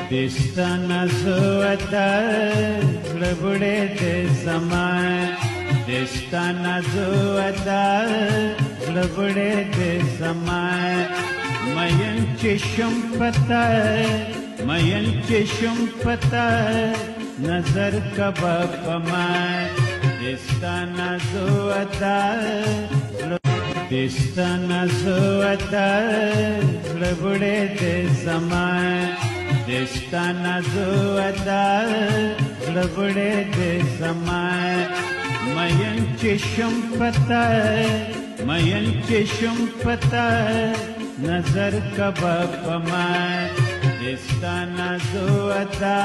दिसताना जो आता गडबडे ते समाय दिसताना जो आता गडबडे ते समाय मयंची शुंपता मयंची शुंपता नजर कबाब पमाय दिसताना जो आता दिसताना जो आता गडबडे ते समाय दिसताना जो आता गडबडे ते समाय मयंची शुंपता मयंची शुंपता नजर कबाब पमाय दिसताना जो आता